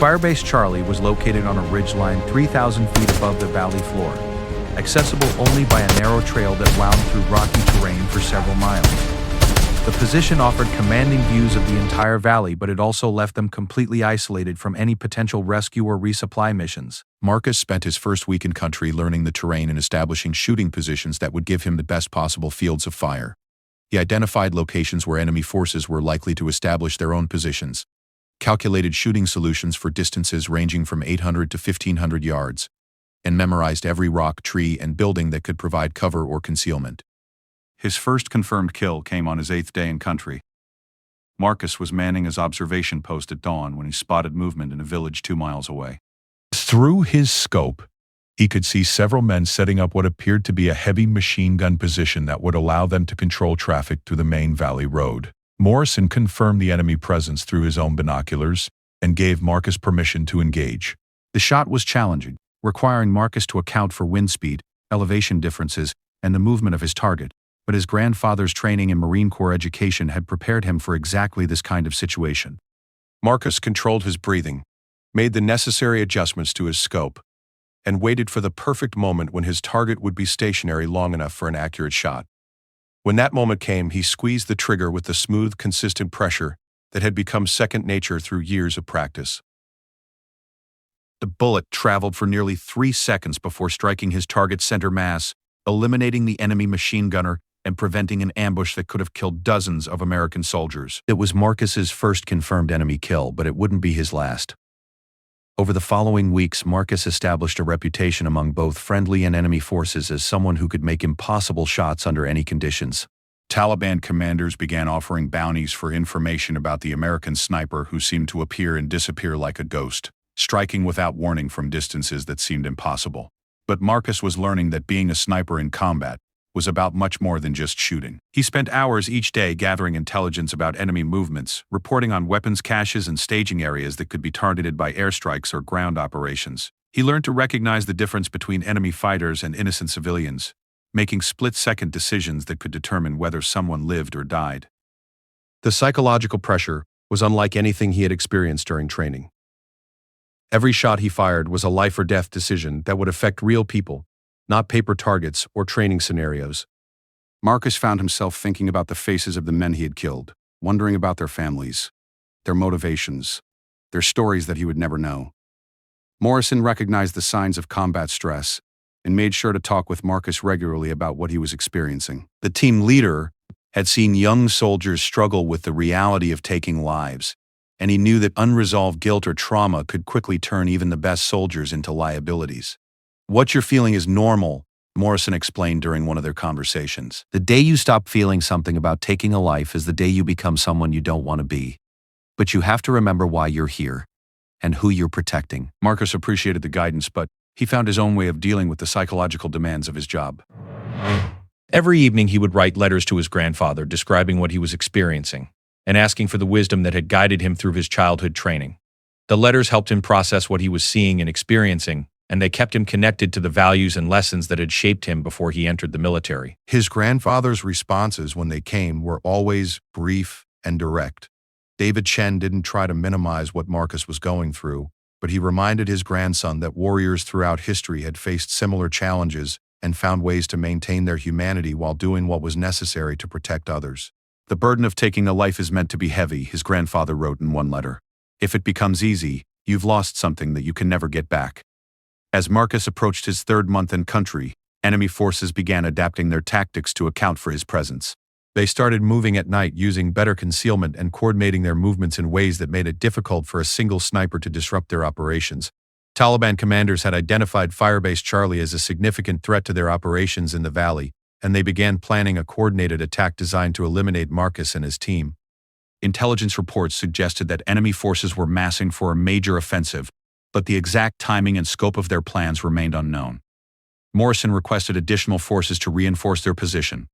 Firebase Charlie was located on a ridgeline 3,000 feet above the valley floor, accessible only by a narrow trail that wound through rocky terrain for several miles. The position offered commanding views of the entire valley, but it also left them completely isolated from any potential rescue or resupply missions. Marcus spent his first week in country learning the terrain and establishing shooting positions that would give him the best possible fields of fire. He identified locations where enemy forces were likely to establish their own positions, calculated shooting solutions for distances ranging from 800 to 1,500 yards, and memorized every rock, tree, and building that could provide cover or concealment. His first confirmed kill came on his 8th day in country. Marcus was manning his observation post at dawn when he spotted movement in a village 2 miles away. Through his scope, he could see several men setting up what appeared to be a heavy machine gun position that would allow them to control traffic through the main valley road. Morrison confirmed the enemy presence through his own binoculars and gave Marcus permission to engage. The shot was challenging, requiring Marcus to account for wind speed, elevation differences, and the movement of his target, but his grandfather's training and Marine Corps education had prepared him for exactly this kind of situation. Marcus controlled his breathing, made the necessary adjustments to his scope, and waited for the perfect moment when his target would be stationary long enough for an accurate shot. When that moment came, he squeezed the trigger with the smooth, consistent pressure that had become second nature through years of practice. The bullet traveled for nearly 3 seconds before striking his target's center mass, eliminating the enemy machine gunner and preventing an ambush that could have killed dozens of American soldiers. It was Marcus's first confirmed enemy kill, but it wouldn't be his last. Over the following weeks, Marcus established a reputation among both friendly and enemy forces as someone who could make impossible shots under any conditions. Taliban commanders began offering bounties for information about the American sniper who seemed to appear and disappear like a ghost, striking without warning from distances that seemed impossible. But Marcus was learning that being a sniper in combat was about much more than just shooting. He spent hours each day gathering intelligence about enemy movements, reporting on weapons caches and staging areas that could be targeted by airstrikes or ground operations. He learned to recognize the difference between enemy fighters and innocent civilians, making split-second decisions that could determine whether someone lived or died. The psychological pressure was unlike anything he had experienced during training. Every shot he fired was a life-or-death decision that would affect real people, not paper targets or training scenarios. Marcus found himself thinking about the faces of the men he had killed, wondering about their families, their motivations, their stories that he would never know. Morrison recognized the signs of combat stress and made sure to talk with Marcus regularly about what he was experiencing. The team leader had seen young soldiers struggle with the reality of taking lives, and he knew that unresolved guilt or trauma could quickly turn even the best soldiers into liabilities. "What you're feeling is normal," Morrison explained during one of their conversations. "The day you stop feeling something about taking a life is the day you become someone you don't want to be. But you have to remember why you're here and who you're protecting." Marcus appreciated the guidance, but he found his own way of dealing with the psychological demands of his job. Every evening he would write letters to his grandfather describing what he was experiencing and asking for the wisdom that had guided him through his childhood training. The letters helped him process what he was seeing and experiencing, and they kept him connected to the values and lessons that had shaped him before he entered the military. His grandfather's responses when they came were always brief and direct. David Chen didn't try to minimize what Marcus was going through, but he reminded his grandson that warriors throughout history had faced similar challenges and found ways to maintain their humanity while doing what was necessary to protect others. "The burden of taking a life is meant to be heavy," his grandfather wrote in one letter. "If it becomes easy, you've lost something that you can never get back." As Marcus approached his 3rd month in country, enemy forces began adapting their tactics to account for his presence. They started moving at night using better concealment and coordinating their movements in ways that made it difficult for a single sniper to disrupt their operations. Taliban commanders had identified Firebase Charlie as a significant threat to their operations in the valley, and they began planning a coordinated attack designed to eliminate Marcus and his team. Intelligence reports suggested that enemy forces were massing for a major offensive, but the exact timing and scope of their plans remained unknown. Morrison requested additional forces to reinforce their position,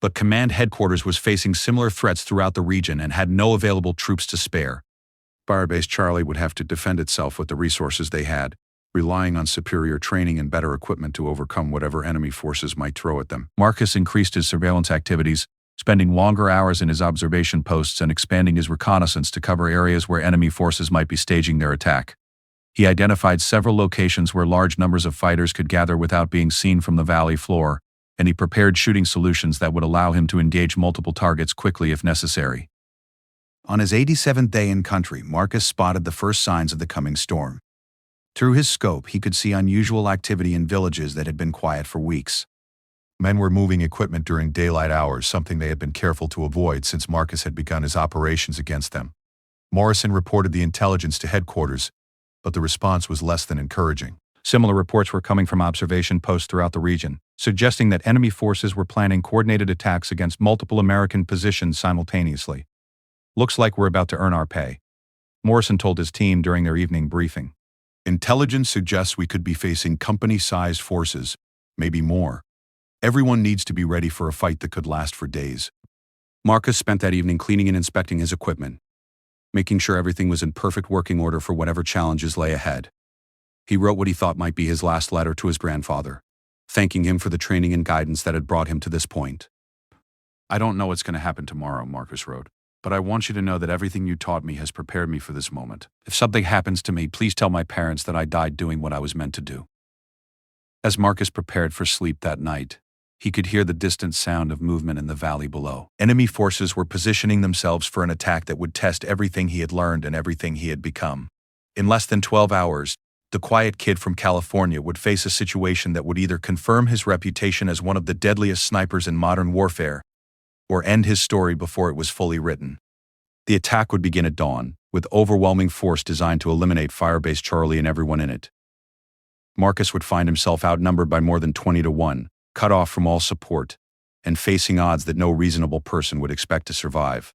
but command headquarters was facing similar threats throughout the region and had no available troops to spare. Firebase Charlie would have to defend itself with the resources they had, relying on superior training and better equipment to overcome whatever enemy forces might throw at them. Marcus increased his surveillance activities, spending longer hours in his observation posts and expanding his reconnaissance to cover areas where enemy forces might be staging their attack. He identified several locations where large numbers of fighters could gather without being seen from the valley floor, and he prepared shooting solutions that would allow him to engage multiple targets quickly if necessary. On his 87th day in country, Marcus spotted the first signs of the coming storm. Through his scope, he could see unusual activity in villages that had been quiet for weeks. Men were moving equipment during daylight hours, something they had been careful to avoid since Marcus had begun his operations against them. Morrison reported the intelligence to headquarters, but the response was less than encouraging. Similar reports were coming from observation posts throughout the region, suggesting that enemy forces were planning coordinated attacks against multiple American positions simultaneously. "Looks like we're about to earn our pay," Morrison told his team during their evening briefing. Intelligence suggests we could be facing company-sized forces, maybe more. Everyone needs to be ready for a fight that could last for days. Marcus spent that evening cleaning and inspecting his equipment, making sure everything was in perfect working order for whatever challenges lay ahead. He wrote what he thought might be his last letter to his grandfather, thanking him for the training and guidance that had brought him to this point. "I don't know what's going to happen tomorrow," Marcus wrote, "but I want you to know that everything you taught me has prepared me for this moment. If something happens to me, please tell my parents that I died doing what I was meant to do." As Marcus prepared for sleep that night, he could hear the distant sound of movement in the valley below. Enemy forces were positioning themselves for an attack that would test everything he had learned and everything he had become. In less than 12 hours, the quiet kid from California would face a situation that would either confirm his reputation as one of the deadliest snipers in modern warfare, or end his story before it was fully written. The attack would begin at dawn, with overwhelming force designed to eliminate Firebase Charlie and everyone in it. Marcus would find himself outnumbered by more than 20-1, cut off from all support, and facing odds that no reasonable person would expect to survive.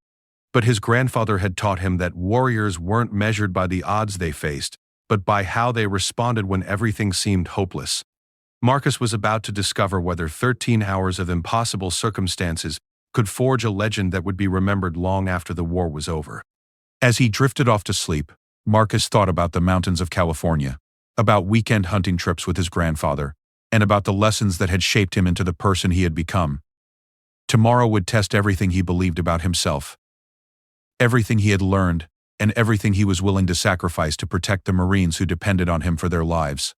But his grandfather had taught him that warriors weren't measured by the odds they faced, but by how they responded when everything seemed hopeless. Marcus was about to discover whether 13 hours of impossible circumstances could forge a legend that would be remembered long after the war was over. As he drifted off to sleep, Marcus thought about the mountains of California, about weekend hunting trips with his grandfather, and about the lessons that had shaped him into the person he had become. Tomorrow would test everything he believed about himself, everything he had learned, and everything he was willing to sacrifice to protect the Marines who depended on him for their lives.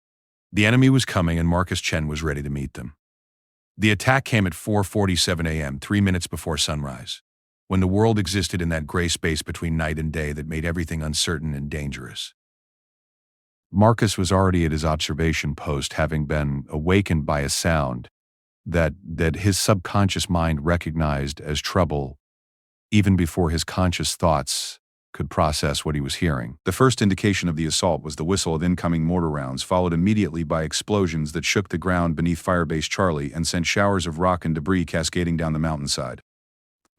The enemy was coming, and Marcus Chen was ready to meet them. The attack came at 4:47 a.m., 3 minutes before sunrise, when the world existed in that gray space between night and day that made everything uncertain and dangerous. Marcus was already at his observation post, having been awakened by a sound that his subconscious mind recognized as trouble, even before his conscious thoughts could process what he was hearing. The first indication of the assault was the whistle of incoming mortar rounds, followed immediately by explosions that shook the ground beneath Firebase Charlie and sent showers of rock and debris cascading down the mountainside.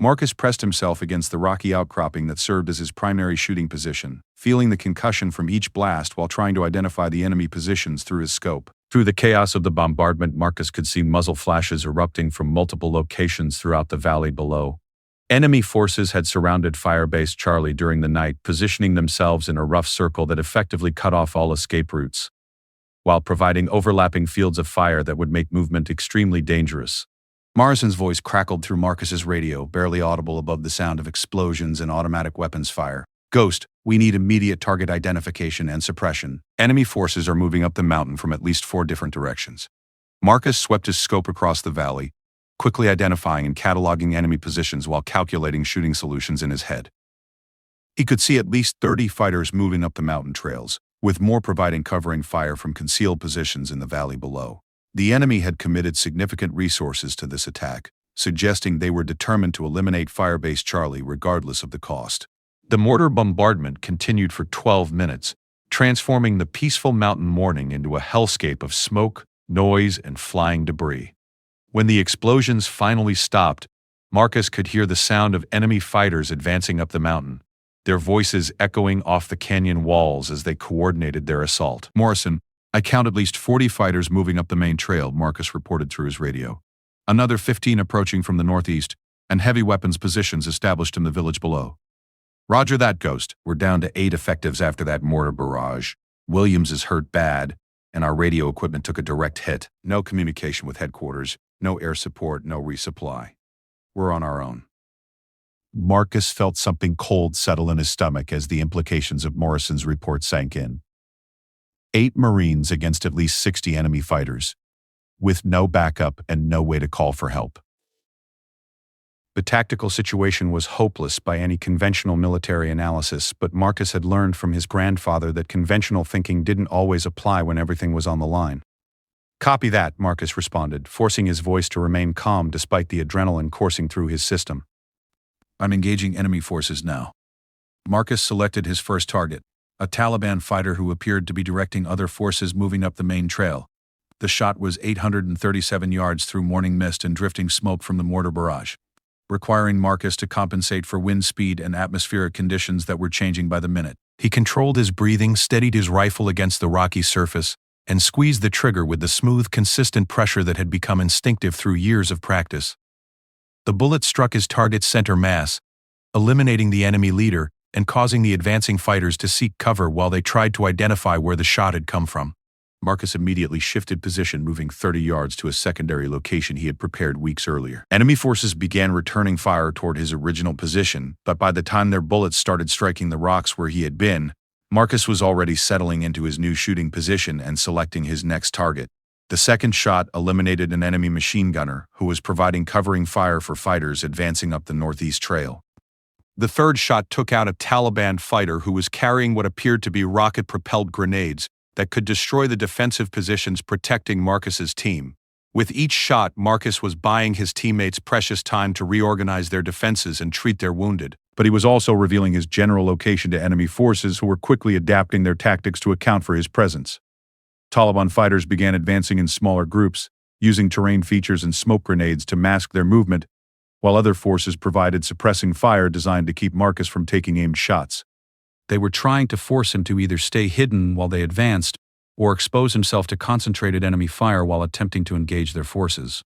Marcus pressed himself against the rocky outcropping that served as his primary shooting position, feeling the concussion from each blast while trying to identify the enemy positions through his scope. Through the chaos of the bombardment, Marcus could see muzzle flashes erupting from multiple locations throughout the valley below. Enemy forces had surrounded Firebase Charlie during the night, positioning themselves in a rough circle that effectively cut off all escape routes, while providing overlapping fields of fire that would make movement extremely dangerous. Morrison's voice crackled through Marcus's radio, barely audible above the sound of explosions and automatic weapons fire. "Ghost, we need immediate target identification and suppression. Enemy forces are moving up the mountain from at least 4 different directions." Marcus swept his scope across the valley, quickly identifying and cataloging enemy positions while calculating shooting solutions in his head. He could see at least 30 fighters moving up the mountain trails, with more providing covering fire from concealed positions in the valley below. The enemy had committed significant resources to this attack, suggesting they were determined to eliminate Firebase Charlie regardless of the cost. The mortar bombardment continued for 12 minutes, transforming the peaceful mountain morning into a hellscape of smoke, noise, and flying debris. When the explosions finally stopped, Marcus could hear the sound of enemy fighters advancing up the mountain, their voices echoing off the canyon walls as they coordinated their assault. "Morrison, I count at least 40 fighters moving up the main trail," Marcus reported through his radio. "Another 15 approaching from the northeast, and heavy weapons positions established in the village below." "Roger that, Ghost. We're down to 8 effectives after that mortar barrage. Williams is hurt bad, and our radio equipment took a direct hit. No communication with headquarters, no air support, no resupply. we're on our own. Marcus felt something cold settle in his stomach as the implications of Morrison's report sank in. 8 Marines against at least 60 enemy fighters, with no backup and no way to call for help. The tactical situation was hopeless by any conventional military analysis, but Marcus had learned from his grandfather that conventional thinking didn't always apply when everything was on the line. "Copy that," Marcus responded, forcing his voice to remain calm despite the adrenaline coursing through his system. I'm engaging enemy forces now. Marcus selected his first target, a Taliban fighter who appeared to be directing other forces moving up the main trail. The shot was 837 yards through morning mist and drifting smoke from the mortar barrage, requiring Marcus to compensate for wind speed and atmospheric conditions that were changing by the minute. He controlled his breathing, steadied his rifle against the rocky surface, and squeezed the trigger with the smooth, consistent pressure that had become instinctive through years of practice. The bullet struck his target's center mass, eliminating the enemy leader and causing the advancing fighters to seek cover while they tried to identify where the shot had come from. Marcus immediately shifted position, moving 30 yards to a secondary location he had prepared weeks earlier. Enemy forces began returning fire toward his original position, but by the time their bullets started striking the rocks where he had been, Marcus was already settling into his new shooting position and selecting his next target. The second shot eliminated an enemy machine gunner who was providing covering fire for fighters advancing up the northeast trail. The third shot took out a Taliban fighter who was carrying what appeared to be rocket-propelled grenades that could destroy the defensive positions protecting Marcus's team. With each shot, Marcus was buying his teammates precious time to reorganize their defenses and treat their wounded. But he was also revealing his general location to enemy forces who were quickly adapting their tactics to account for his presence. Taliban fighters began advancing in smaller groups, using terrain features and smoke grenades to mask their movement, while other forces provided suppressing fire designed to keep Marcus from taking aimed shots. They were trying to force him to either stay hidden while they advanced or expose himself to concentrated enemy fire while attempting to engage their forces.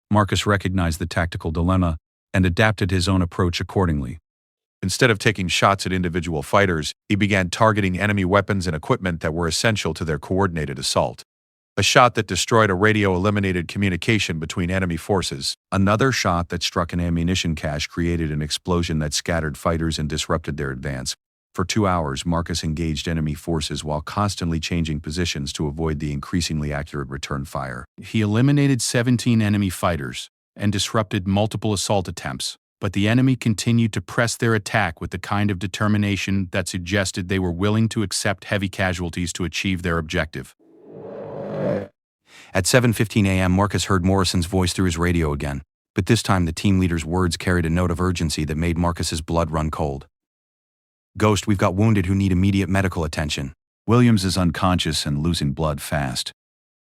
Marcus recognized the tactical dilemma and adapted his own approach accordingly. Instead of taking shots at individual fighters, he began targeting enemy weapons and equipment that were essential to their coordinated assault. A shot that destroyed a radio eliminated communication between enemy forces. Another shot that struck an ammunition cache created an explosion that scattered fighters and disrupted their advance. For 2 hours, Marcus engaged enemy forces while constantly changing positions to avoid the increasingly accurate return fire. He eliminated 17 enemy fighters and disrupted multiple assault attempts, but the enemy continued to press their attack with the kind of determination that suggested they were willing to accept heavy casualties to achieve their objective. At 7:15 a.m., Marcus heard Morrison's voice through his radio again, but this time the team leader's words carried a note of urgency that made Marcus's blood run cold. "Ghost, we've got wounded who need immediate medical attention. Williams is unconscious and losing blood fast.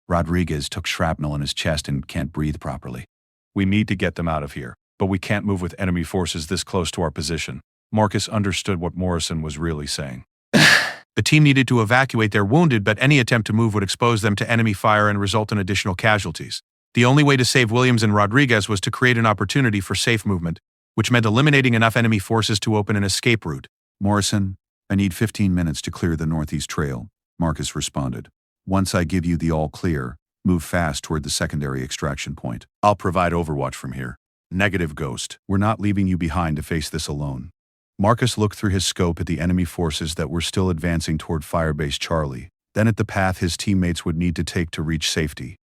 Rodriguez took shrapnel in his chest and can't breathe properly. We need to get them out of here, but we can't move with enemy forces this close to our position." Marcus understood what Morrison was really saying. The team needed to evacuate their wounded, but any attempt to move would expose them to enemy fire and result in additional casualties. The only way to save Williams and Rodriguez was to create an opportunity for safe movement, which meant eliminating enough enemy forces to open an escape route. "Morrison, I need 15 minutes to clear the northeast trail," Marcus responded. "Once I give you the all clear, move fast toward the secondary extraction point. I'll provide overwatch from here." "Negative, Ghost. We're not leaving you behind to face this alone." Marcus looked through his scope at the enemy forces that were still advancing toward Firebase Charlie, then at the path his teammates would need to take to reach safety.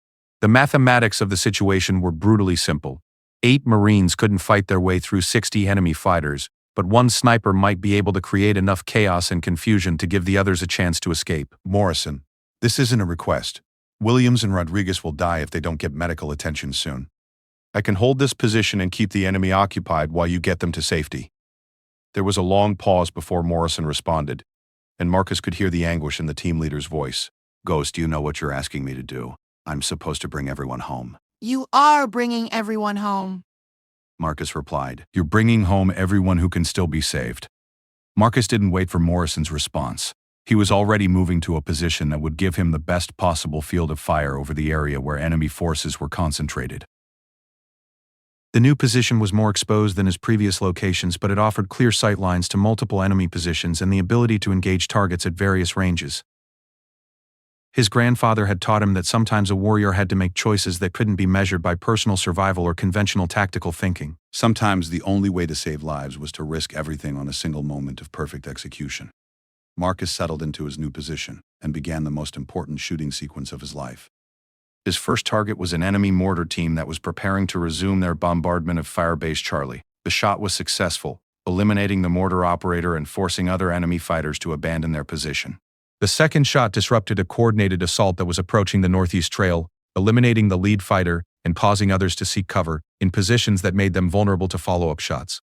The mathematics of the situation were brutally simple. 8 Marines couldn't fight their way through 60 enemy fighters, but one sniper might be able to create enough chaos and confusion to give the others a chance to escape. "Morrison, this isn't a request. Williams and Rodriguez will die if they don't get medical attention soon. I can hold this position and keep the enemy occupied while you get them to safety." There was a long pause before Morrison responded, and Marcus could hear the anguish in the team leader's voice. "Ghost, you know what you're asking me to do. I'm supposed to bring everyone home." You are bringing everyone home. Marcus replied. "You're bringing home everyone who can still be saved." Marcus didn't wait for Morrison's response. He was already moving to a position that would give him the best possible field of fire over the area where enemy forces were concentrated. The new position was more exposed than his previous locations, but it offered clear sight lines to multiple enemy positions and the ability to engage targets at various ranges. His grandfather had taught him that sometimes a warrior had to make choices that couldn't be measured by personal survival or conventional tactical thinking. Sometimes the only way to save lives was to risk everything on a single moment of perfect execution. Marcus settled into his new position and began the most important shooting sequence of his life. His first target was an enemy mortar team that was preparing to resume their bombardment of Firebase Charlie. The shot was successful, eliminating the mortar operator and forcing other enemy fighters to abandon their position. The second shot disrupted a coordinated assault that was approaching the Northeast Trail, eliminating the lead fighter and causing others to seek cover in positions that made them vulnerable to follow-up shots.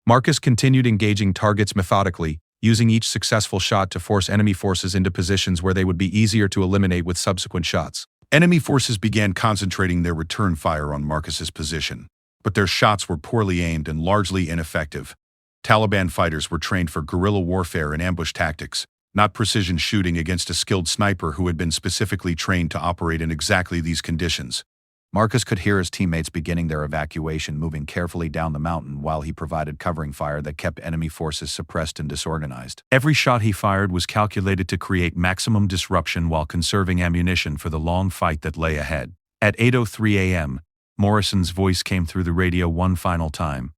Marcus continued engaging targets methodically, using each successful shot to force enemy forces into positions where they would be easier to eliminate with subsequent shots. Enemy forces began concentrating their return fire on Marcus's position, but their shots were poorly aimed and largely ineffective. Taliban fighters were trained for guerrilla warfare and ambush tactics, not precision shooting against a skilled sniper who had been specifically trained to operate in exactly these conditions. Marcus could hear his teammates beginning their evacuation, moving carefully down the mountain while he provided covering fire that kept enemy forces suppressed and disorganized. Every shot he fired was calculated to create maximum disruption while conserving ammunition for the long fight that lay ahead. At 8:03 a.m., Morrison's voice came through the radio one final time.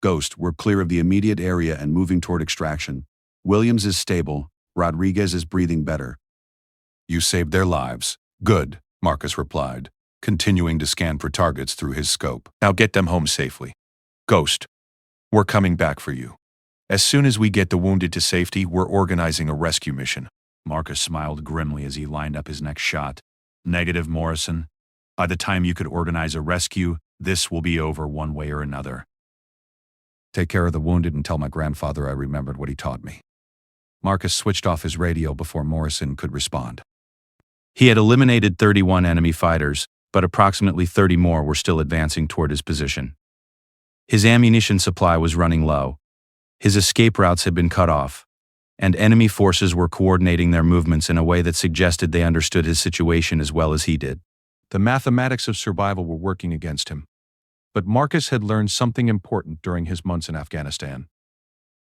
"Ghost, we're clear of the immediate area and moving toward extraction. Williams is stable. Rodriguez is breathing better." "You saved their lives. Good," Marcus replied, continuing to scan for targets through his scope. "Now get them home safely. Ghost, we're coming back for you. As soon as we get the wounded to safety, we're organizing a rescue mission." Marcus smiled grimly as he lined up his next shot. "Negative, Morrison. By the time you could organize a rescue, this will be over one way or another. Take care of the wounded and tell my grandfather I remembered what he taught me." Marcus switched off his radio before Morrison could respond. He had eliminated 31 enemy fighters, but approximately 30 more were still advancing toward his position. His ammunition supply was running low. His escape routes had been cut off, and enemy forces were coordinating their movements in a way that suggested they understood his situation as well as he did. The mathematics of survival were working against him. But Marcus had learned something important during his months in Afghanistan.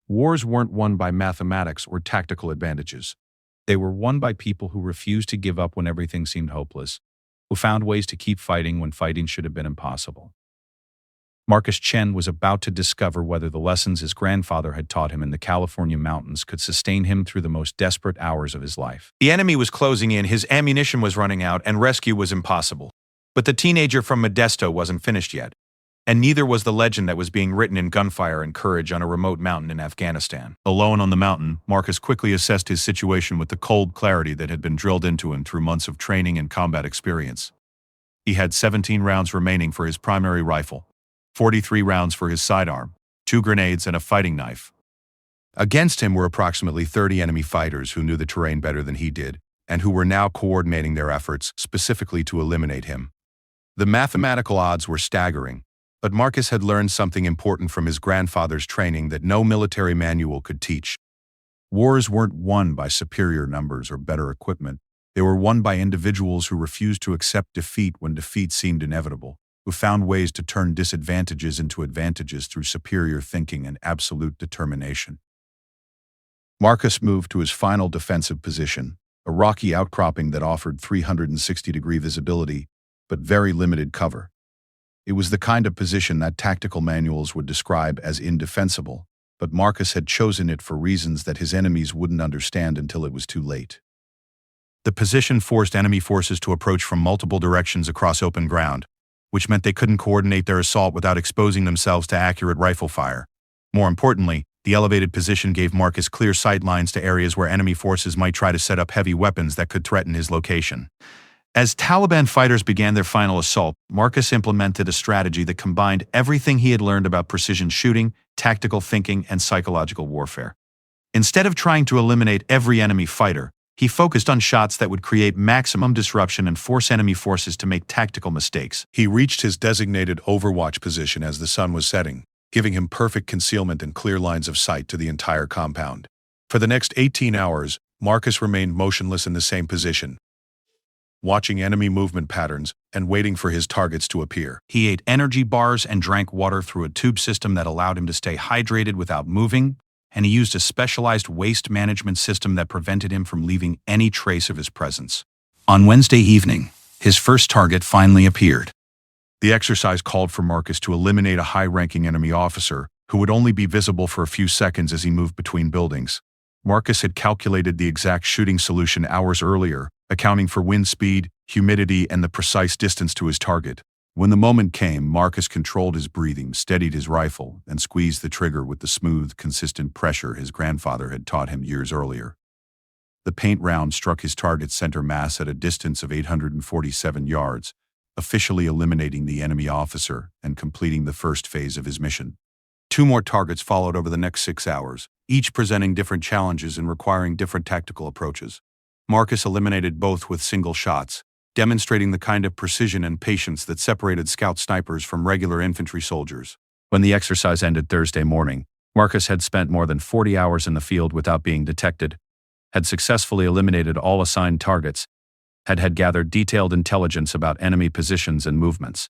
Wars weren't won by mathematics or tactical advantages. They were won by people who refused to give up when everything seemed hopeless, who found ways to keep fighting when fighting should have been impossible. Marcus Chen was about to discover whether the lessons his grandfather had taught him in the California mountains could sustain him through the most desperate hours of his life. The enemy was closing in, his ammunition was running out, and rescue was impossible. But the teenager from Modesto wasn't finished yet, and neither was the legend that was being written in gunfire and courage on a remote mountain in Afghanistan. Alone on the mountain, Marcus quickly assessed his situation with the cold clarity that had been drilled into him through months of training and combat experience. He had 17 rounds remaining for his primary rifle, 43 rounds for his sidearm, 2 grenades, and a fighting knife. Against him were approximately 30 enemy fighters who knew the terrain better than he did, and who were now coordinating their efforts specifically to eliminate him. The mathematical odds were staggering, but Marcus had learned something important from his grandfather's training that no military manual could teach. Wars weren't won by superior numbers or better equipment. They were won by individuals who refused to accept defeat when defeat seemed inevitable, who found ways to turn disadvantages into advantages through superior thinking and absolute determination. Marcus moved to his final defensive position, a rocky outcropping that offered 360-degree visibility, but very limited cover. It was the kind of position that tactical manuals would describe as indefensible, but Marcus had chosen it for reasons that his enemies wouldn't understand until it was too late. The position forced enemy forces to approach from multiple directions across open ground, which meant they couldn't coordinate their assault without exposing themselves to accurate rifle fire. More importantly, the elevated position gave Marcus clear sight lines to areas where enemy forces might try to set up heavy weapons that could threaten his location. As Taliban fighters began their final assault, Marcus implemented a strategy that combined everything he had learned about precision shooting, tactical thinking, and psychological warfare. Instead of trying to eliminate every enemy fighter, he focused on shots that would create maximum disruption and force enemy forces to make tactical mistakes. He reached his designated overwatch position as the sun was setting, giving him perfect concealment and clear lines of sight to the entire compound. For the next 18 hours, Marcus remained motionless in the same position, watching enemy movement patterns and waiting for his targets to appear. He ate energy bars and drank water through a tube system that allowed him to stay hydrated without moving, and he used a specialized waste management system that prevented him from leaving any trace of his presence. On Wednesday evening, his first target finally appeared. The exercise called for Marcus to eliminate a high-ranking enemy officer who would only be visible for a few seconds as he moved between buildings. Marcus had calculated the exact shooting solution hours earlier, accounting for wind speed, humidity, and the precise distance to his target. When the moment came, Marcus controlled his breathing, steadied his rifle, and squeezed the trigger with the smooth, consistent pressure his grandfather had taught him years earlier. The paint round struck his target's center mass at a distance of 847 yards, officially eliminating the enemy officer and completing the first phase of his mission. 2 more targets followed over the next 6 hours, each presenting different challenges and requiring different tactical approaches. Marcus eliminated both with single shots, demonstrating the kind of precision and patience that separated scout snipers from regular infantry soldiers. When the exercise ended Thursday morning, Marcus had spent more than 40 hours in the field without being detected, had successfully eliminated all assigned targets, had gathered detailed intelligence about enemy positions and movements.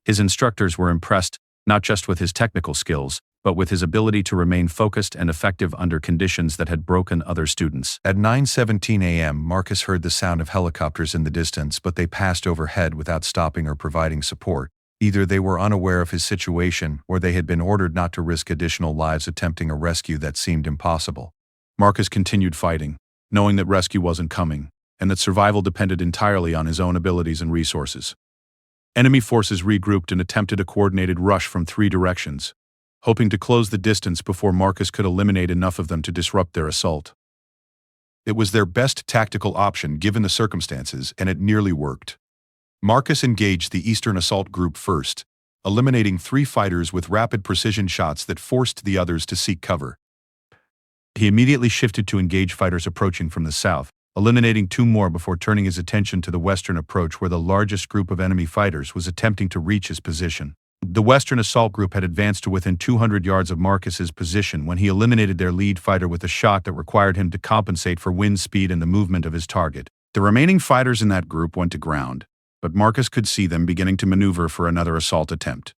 His instructors were impressed not just with his technical skills, but with his ability to remain focused and effective under conditions that had broken other students. At 9:17 a.m., Marcus heard the sound of helicopters in the distance, but they passed overhead without stopping or providing support. Either they were unaware of his situation, or they had been ordered not to risk additional lives attempting a rescue that seemed impossible. Marcus continued fighting, knowing that rescue wasn't coming, and that survival depended entirely on his own abilities and resources. Enemy forces regrouped and attempted a coordinated rush from 3 directions, hoping to close the distance before Marcus could eliminate enough of them to disrupt their assault. It was their best tactical option given the circumstances, and it nearly worked. Marcus engaged the Eastern Assault Group first, eliminating 3 fighters with rapid precision shots that forced the others to seek cover. He immediately shifted to engage fighters approaching from the south, eliminating 2 more before turning his attention to the western approach where the largest group of enemy fighters was attempting to reach his position. The Western Assault Group had advanced to within 200 yards of Marcus's position when he eliminated their lead fighter with a shot that required him to compensate for wind speed and the movement of his target. The remaining fighters in that group went to ground, but Marcus could see them beginning to maneuver for another assault attempt.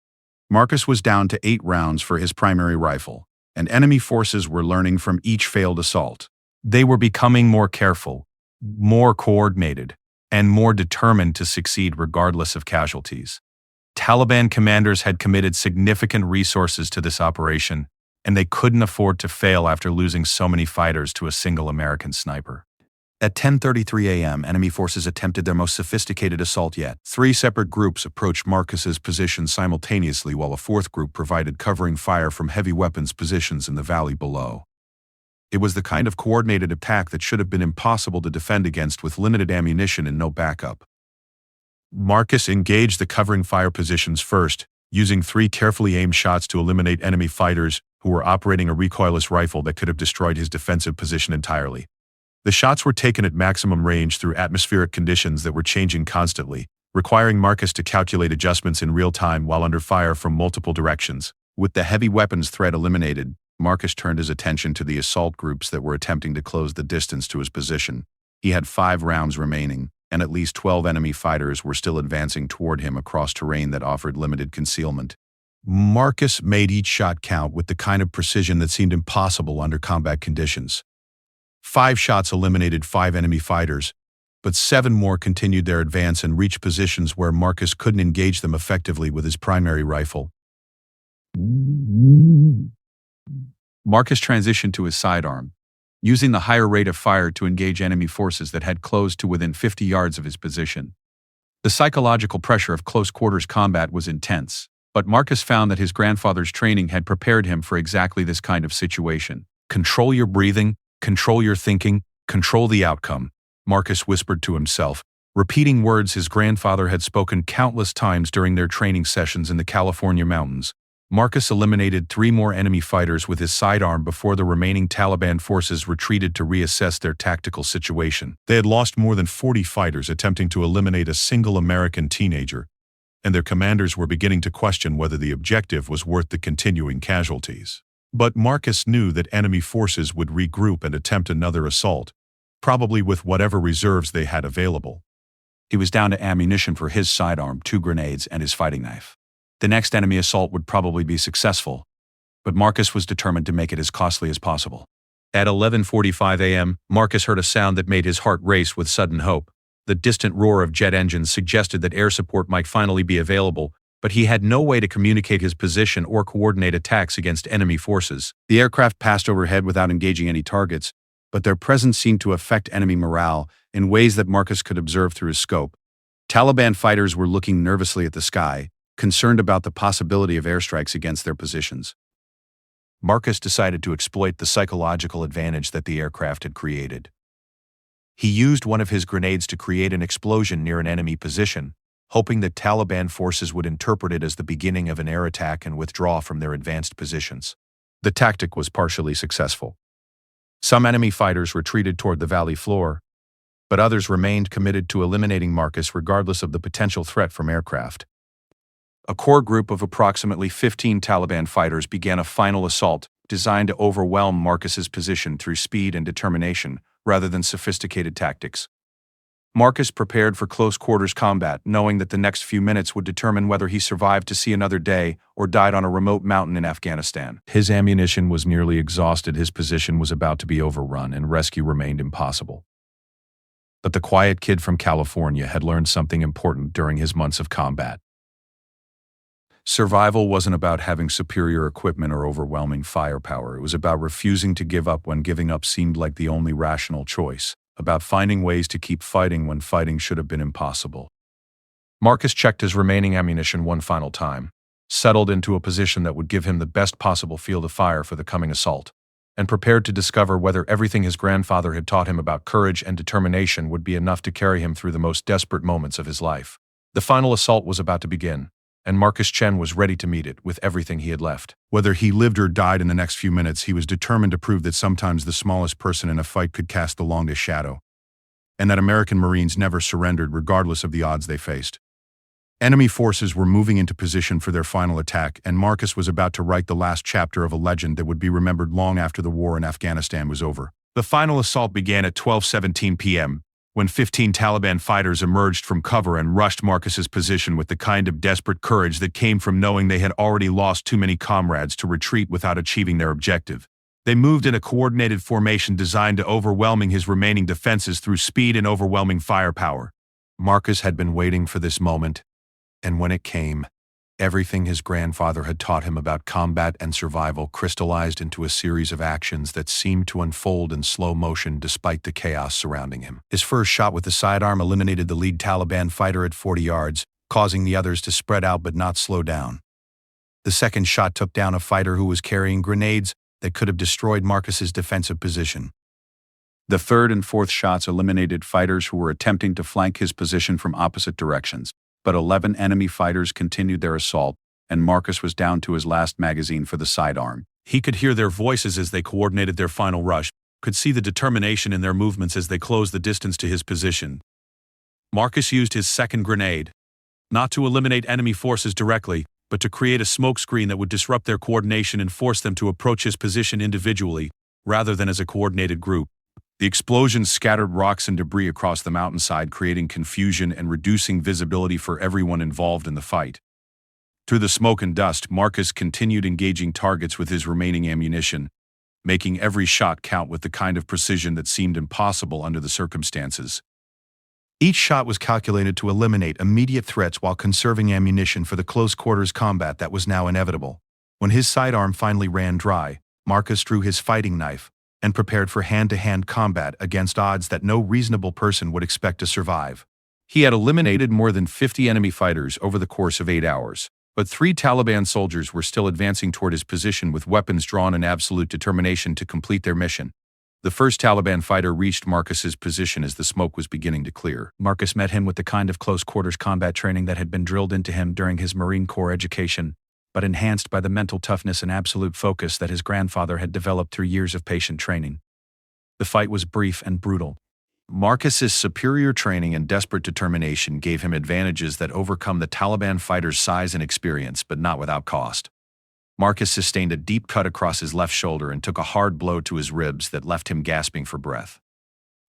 Marcus was down to 8 rounds for his primary rifle, and enemy forces were learning from each failed assault. They were becoming more careful, more coordinated, and more determined to succeed regardless of casualties. Taliban commanders had committed significant resources to this operation, and they couldn't afford to fail after losing so many fighters to a single American sniper. At 10:33 a.m., enemy forces attempted their most sophisticated assault yet. 3 separate groups approached Marcus's position simultaneously while a 4th group provided covering fire from heavy weapons positions in the valley below. It was the kind of coordinated attack that should have been impossible to defend against with limited ammunition and no backup. Marcus engaged the covering fire positions first, using 3 carefully aimed shots to eliminate enemy fighters who were operating a recoilless rifle that could have destroyed his defensive position entirely. The shots were taken at maximum range through atmospheric conditions that were changing constantly, requiring Marcus to calculate adjustments in real time while under fire from multiple directions. With the heavy weapons threat eliminated, Marcus turned his attention to the assault groups that were attempting to close the distance to his position. He had 5 rounds remaining, and at least 12 enemy fighters were still advancing toward him across terrain that offered limited concealment. Marcus made each shot count with the kind of precision that seemed impossible under combat conditions. 5 shots eliminated 5 enemy fighters, but 7 more continued their advance and reached positions where Marcus couldn't engage them effectively with his primary rifle. Marcus transitioned to his sidearm, using the higher rate of fire to engage enemy forces that had closed to within 50 yards of his position. The psychological pressure of close-quarters combat was intense, but Marcus found that his grandfather's training had prepared him for exactly this kind of situation. Control your breathing, control your thinking, control the outcome, Marcus whispered to himself, repeating words his grandfather had spoken countless times during their training sessions in the California mountains. Marcus eliminated 3 more enemy fighters with his sidearm before the remaining Taliban forces retreated to reassess their tactical situation. They had lost more than 40 fighters attempting to eliminate a single American teenager, and their commanders were beginning to question whether the objective was worth the continuing casualties. But Marcus knew that enemy forces would regroup and attempt another assault, probably with whatever reserves they had available. He was down to ammunition for his sidearm, 2 grenades, and his fighting knife. The next enemy assault would probably be successful, but Marcus was determined to make it as costly as possible. At 11:45 a.m., Marcus heard a sound that made his heart race with sudden hope. The distant roar of jet engines suggested that air support might finally be available, but he had no way to communicate his position or coordinate attacks against enemy forces. The aircraft passed overhead without engaging any targets, but their presence seemed to affect enemy morale in ways that Marcus could observe through his scope. Taliban fighters were looking nervously at the sky, concerned about the possibility of airstrikes against their positions. Marcus decided to exploit the psychological advantage that the aircraft had created. He used one of his grenades to create an explosion near an enemy position, hoping that Taliban forces would interpret it as the beginning of an air attack and withdraw from their advanced positions. The tactic was partially successful. Some enemy fighters retreated toward the valley floor, but others remained committed to eliminating Marcus regardless of the potential threat from aircraft. A core group of approximately 15 Taliban fighters began a final assault designed to overwhelm Marcus's position through speed and determination rather than sophisticated tactics. Marcus prepared for close-quarters combat, knowing that the next few minutes would determine whether he survived to see another day or died on a remote mountain in Afghanistan. His ammunition was nearly exhausted, his position was about to be overrun, and rescue remained impossible. But the quiet kid from California had learned something important during his months of combat. Survival wasn't about having superior equipment or overwhelming firepower. It was about refusing to give up when giving up seemed like the only rational choice, about finding ways to keep fighting when fighting should have been impossible. Marcus checked his remaining ammunition one final time, settled into a position that would give him the best possible field of fire for the coming assault, and prepared to discover whether everything his grandfather had taught him about courage and determination would be enough to carry him through the most desperate moments of his life. The final assault was about to begin, and Marcus Chen was ready to meet it with everything he had left. Whether he lived or died in the next few minutes, he was determined to prove that sometimes the smallest person in a fight could cast the longest shadow, and that American Marines never surrendered regardless of the odds they faced. Enemy forces were moving into position for their final attack, and Marcus was about to write the last chapter of a legend that would be remembered long after the war in Afghanistan was over. The final assault began at 12:17 p.m., when 15 Taliban fighters emerged from cover and rushed Marcus's position with the kind of desperate courage that came from knowing they had already lost too many comrades to retreat without achieving their objective. They moved in a coordinated formation designed to overwhelming his remaining defenses through speed and overwhelming firepower. Marcus had been waiting for this moment, and when it came, everything his grandfather had taught him about combat and survival crystallized into a series of actions that seemed to unfold in slow motion despite the chaos surrounding him. His first shot with the sidearm eliminated the lead Taliban fighter at 40 yards, causing the others to spread out but not slow down. The second shot took down a fighter who was carrying grenades that could have destroyed Marcus's defensive position. The third and fourth shots eliminated fighters who were attempting to flank his position from opposite directions. But 11 enemy fighters continued their assault, and Marcus was down to his last magazine for the sidearm. He could hear their voices as they coordinated their final rush, could see the determination in their movements as they closed the distance to his position. Marcus used his second grenade, not to eliminate enemy forces directly, but to create a smokescreen that would disrupt their coordination and force them to approach his position individually, rather than as a coordinated group. The explosion scattered rocks and debris across the mountainside, creating confusion and reducing visibility for everyone involved in the fight. Through the smoke and dust, Marcus continued engaging targets with his remaining ammunition, making every shot count with the kind of precision that seemed impossible under the circumstances. Each shot was calculated to eliminate immediate threats while conserving ammunition for the close-quarters combat that was now inevitable. When his sidearm finally ran dry, Marcus drew his fighting knife and prepared for hand-to-hand combat against odds that no reasonable person would expect to survive. He had eliminated more than 50 enemy fighters over the course of 8 hours, but 3 Taliban soldiers were still advancing toward his position with weapons drawn in absolute determination to complete their mission. The first Taliban fighter reached Marcus's position as the smoke was beginning to clear. Marcus met him with the kind of close-quarters combat training that had been drilled into him during his Marine Corps education, but enhanced by the mental toughness and absolute focus that his grandfather had developed through years of patient training. The fight was brief and brutal. Marcus's superior training and desperate determination gave him advantages that overcome the Taliban fighter's size and experience, but not without cost. Marcus sustained a deep cut across his left shoulder and took a hard blow to his ribs that left him gasping for breath.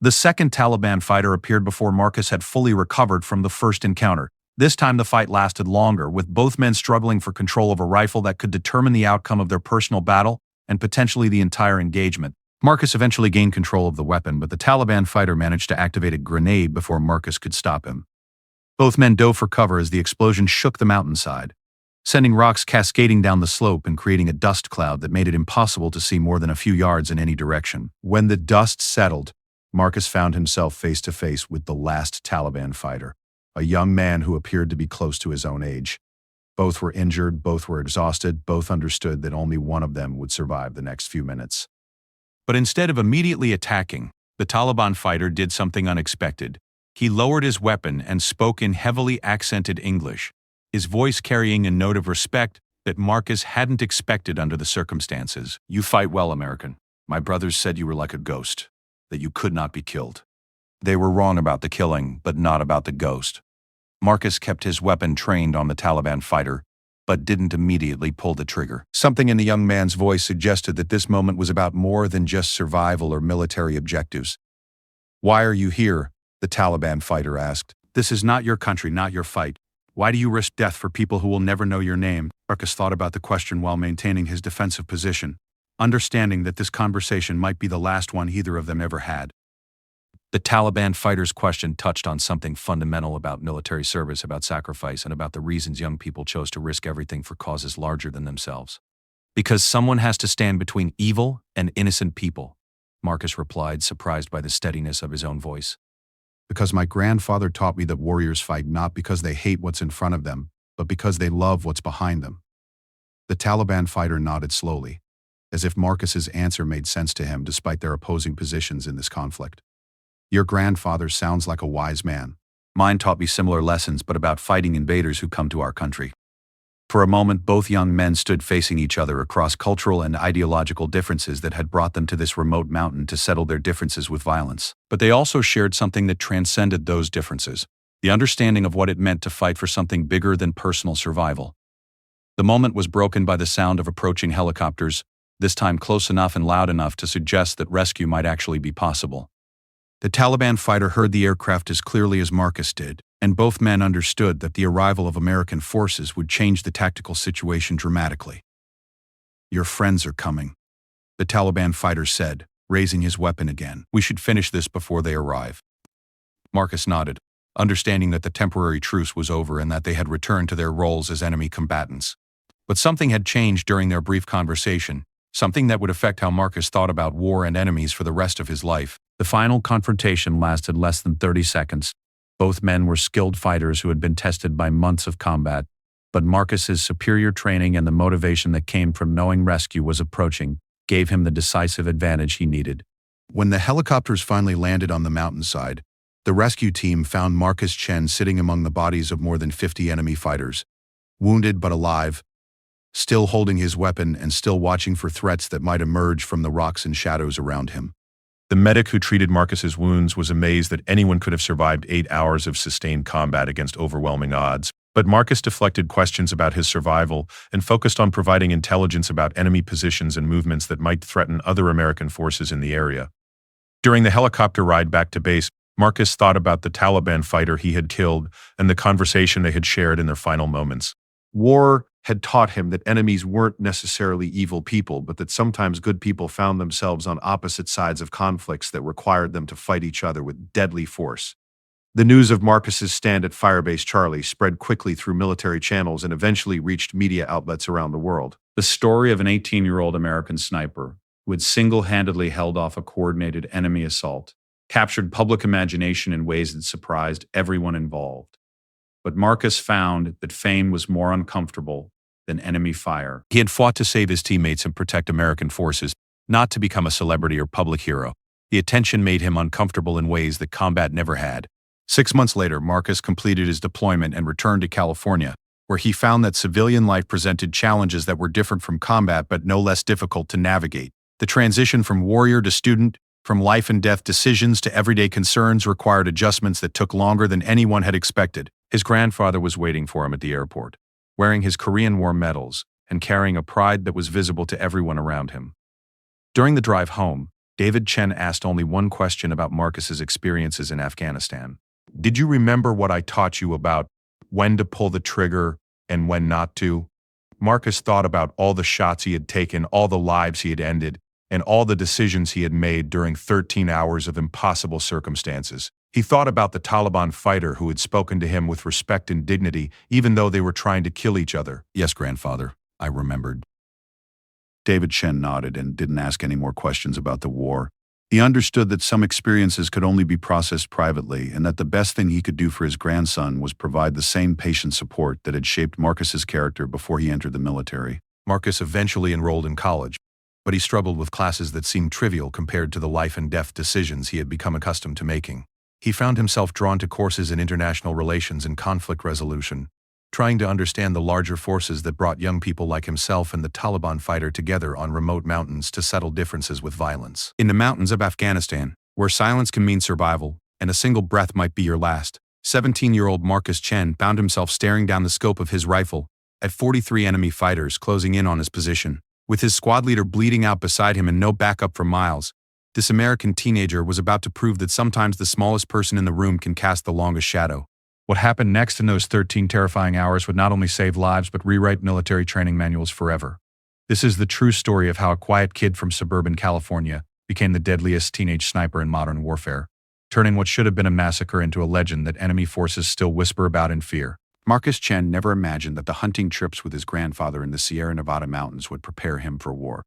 The second Taliban fighter appeared before Marcus had fully recovered from the first encounter. This time the fight lasted longer, with both men struggling for control of a rifle that could determine the outcome of their personal battle and potentially the entire engagement. Marcus eventually gained control of the weapon, but the Taliban fighter managed to activate a grenade before Marcus could stop him. Both men dove for cover as the explosion shook the mountainside, sending rocks cascading down the slope and creating a dust cloud that made it impossible to see more than a few yards in any direction. When the dust settled, Marcus found himself face to face with the last Taliban fighter, a young man who appeared to be close to his own age. Both were injured, both were exhausted, both understood that only one of them would survive the next few minutes. But instead of immediately attacking, the Taliban fighter did something unexpected. He lowered his weapon and spoke in heavily accented English, his voice carrying a note of respect that Marcus hadn't expected under the circumstances. "You fight well, American. My brothers said you were like a ghost, that you could not be killed. They were wrong about the killing, but not about the ghost." Marcus kept his weapon trained on the Taliban fighter, but didn't immediately pull the trigger. Something in the young man's voice suggested that this moment was about more than just survival or military objectives. "Why are you here?" the Taliban fighter asked. "This is not your country, not your fight. Why do you risk death for people who will never know your name?" Marcus thought about the question while maintaining his defensive position, understanding that this conversation might be the last one either of them ever had. The Taliban fighter's question touched on something fundamental about military service, about sacrifice, and about the reasons young people chose to risk everything for causes larger than themselves. "Because someone has to stand between evil and innocent people," Marcus replied, surprised by the steadiness of his own voice. "Because my grandfather taught me that warriors fight not because they hate what's in front of them, but because they love what's behind them." The Taliban fighter nodded slowly, as if Marcus's answer made sense to him despite their opposing positions in this conflict. "Your grandfather sounds like a wise man. Mine taught me similar lessons, but about fighting invaders who come to our country." For a moment, both young men stood facing each other across cultural and ideological differences that had brought them to this remote mountain to settle their differences with violence. But they also shared something that transcended those differences: the understanding of what it meant to fight for something bigger than personal survival. The moment was broken by the sound of approaching helicopters, this time close enough and loud enough to suggest that rescue might actually be possible. The Taliban fighter heard the aircraft as clearly as Marcus did, and both men understood that the arrival of American forces would change the tactical situation dramatically. "Your friends are coming," the Taliban fighter said, raising his weapon again. "We should finish this before they arrive." Marcus nodded, understanding that the temporary truce was over and that they had returned to their roles as enemy combatants. But something had changed during their brief conversation, something that would affect how Marcus thought about war and enemies for the rest of his life. The final confrontation lasted less than 30 seconds. Both men were skilled fighters who had been tested by months of combat, but Marcus's superior training and the motivation that came from knowing rescue was approaching gave him the decisive advantage he needed. When the helicopters finally landed on the mountainside, the rescue team found Marcus Chen sitting among the bodies of more than 50 enemy fighters, wounded but alive, still holding his weapon and still watching for threats that might emerge from the rocks and shadows around him. The medic who treated Marcus's wounds was amazed that anyone could have survived 8 hours of sustained combat against overwhelming odds. But Marcus deflected questions about his survival and focused on providing intelligence about enemy positions and movements that might threaten other American forces in the area. During the helicopter ride back to base, Marcus thought about the Taliban fighter he had killed and the conversation they had shared in their final moments. War had taught him that enemies weren't necessarily evil people, but that sometimes good people found themselves on opposite sides of conflicts that required them to fight each other with deadly force. The news of Marcus's stand at Firebase Charlie spread quickly through military channels and eventually reached media outlets around the world. The story of an 18-year-old American sniper who had single-handedly held off a coordinated enemy assault captured public imagination in ways that surprised everyone involved. But Marcus found that fame was more uncomfortable than enemy fire. He had fought to save his teammates and protect American forces, not to become a celebrity or public hero. The attention made him uncomfortable in ways that combat never had. 6 months later, Marcus completed his deployment and returned to California, where he found that civilian life presented challenges that were different from combat but no less difficult to navigate. The transition from warrior to student, from life and death decisions to everyday concerns required adjustments that took longer than anyone had expected. His grandfather was waiting for him at the airport, wearing his Korean War medals and carrying a pride that was visible to everyone around him. During the drive home, David Chen asked only one question about Marcus's experiences in Afghanistan. "Did you remember what I taught you about when to pull the trigger and when not to. Marcus thought about all the shots he had taken, all the lives he had ended, and all the decisions he had made during 13 hours of impossible circumstances. He thought about the Taliban fighter who had spoken to him with respect and dignity, even though they were trying to kill each other. Yes, grandfather, I remembered. David Chen nodded and didn't ask any more questions about the war. He understood that some experiences could only be processed privately, and that the best thing he could do for his grandson was provide the same patient support that had shaped Marcus's character before he entered the military. Marcus eventually enrolled in college, but he struggled with classes that seemed trivial compared to the life and death decisions he had become accustomed to making. He found himself drawn to courses in international relations and conflict resolution, trying to understand the larger forces that brought young people like himself and the Taliban fighter together on remote mountains to settle differences with violence. In the mountains of Afghanistan, where silence can mean survival, and a single breath might be your last, 17-year-old Marcus Chen found himself staring down the scope of his rifle at 43 enemy fighters closing in on his position. With his squad leader bleeding out beside him and no backup for miles, this American teenager was about to prove that sometimes the smallest person in the room can cast the longest shadow. What happened next in those 13 terrifying hours would not only save lives but rewrite military training manuals forever. This is the true story of how a quiet kid from suburban California became the deadliest teenage sniper in modern warfare, turning what should have been a massacre into a legend that enemy forces still whisper about in fear. Marcus Chen never imagined that the hunting trips with his grandfather in the Sierra Nevada mountains would prepare him for war.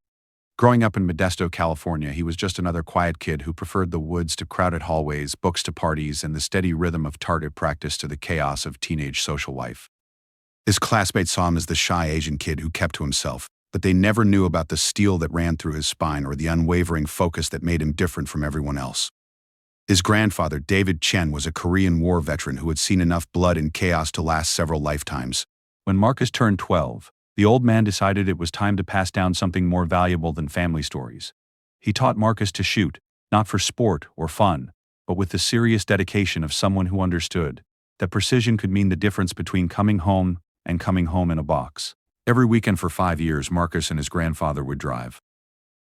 Growing up in Modesto, California, he was just another quiet kid who preferred the woods to crowded hallways, books to parties, and the steady rhythm of target practice to the chaos of teenage social life. His classmates saw him as the shy Asian kid who kept to himself, but they never knew about the steel that ran through his spine or the unwavering focus that made him different from everyone else. His grandfather, David Chen, was a Korean War veteran who had seen enough blood and chaos to last several lifetimes. When Marcus turned 12, the old man decided it was time to pass down something more valuable than family stories. He taught Marcus to shoot, not for sport or fun, but with the serious dedication of someone who understood that precision could mean the difference between coming home and coming home in a box. Every weekend for 5 years, Marcus and his grandfather would drive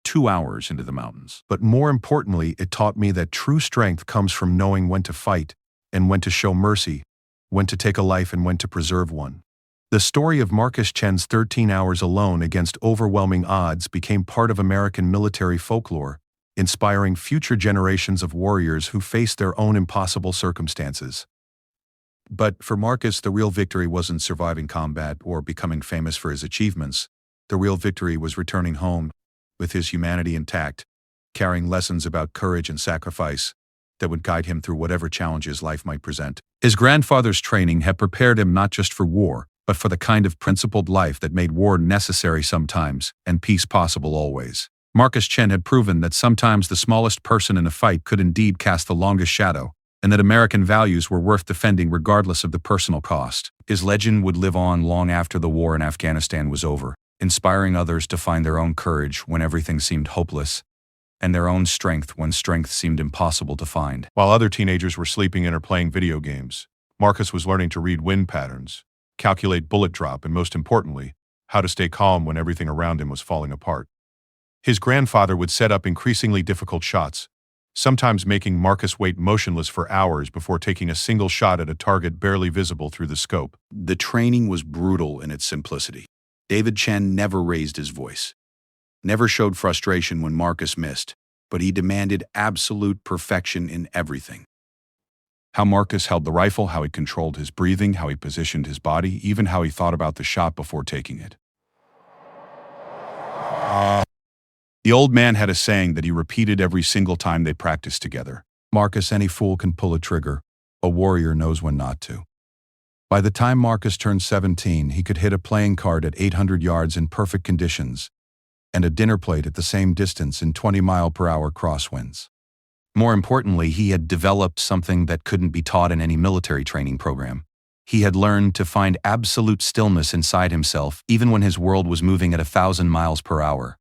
2 hours into the mountains. But more importantly, it taught me that true strength comes from knowing when to fight and when to show mercy, when to take a life and when to preserve one. The story of Marcus Chen's 13 hours alone against overwhelming odds became part of American military folklore, inspiring future generations of warriors who faced their own impossible circumstances. But for Marcus, the real victory wasn't surviving combat or becoming famous for his achievements. The real victory was returning home, with his humanity intact, carrying lessons about courage and sacrifice that would guide him through whatever challenges life might present. His grandfather's training had prepared him not just for war, but for the kind of principled life that made war necessary sometimes and peace possible always. Marcus Chen had proven that sometimes the smallest person in a fight could indeed cast the longest shadow, and that American values were worth defending regardless of the personal cost. His legend would live on long after the war in Afghanistan was over, inspiring others to find their own courage when everything seemed hopeless, and their own strength when strength seemed impossible to find. While other teenagers were sleeping in or playing video games, Marcus was learning to read wind patterns, calculate bullet drop, and most importantly, how to stay calm when everything around him was falling apart. His grandfather would set up increasingly difficult shots, sometimes making Marcus wait motionless for hours before taking a single shot at a target barely visible through the scope. The training was brutal in its simplicity. David Chen never raised his voice, never showed frustration when Marcus missed, but he demanded absolute perfection in everything. How Marcus held the rifle, how he controlled his breathing, how he positioned his body, even how he thought about the shot before taking it. The old man had a saying that he repeated every single time they practiced together. Marcus, any fool can pull a trigger. A warrior knows when not to. By the time Marcus turned 17, he could hit a playing card at 800 yards in perfect conditions, and a dinner plate at the same distance in 20-mile-per-hour crosswinds. More importantly, he had developed something that couldn't be taught in any military training program. He had learned to find absolute stillness inside himself, even when his world was moving at 1,000 miles per hour.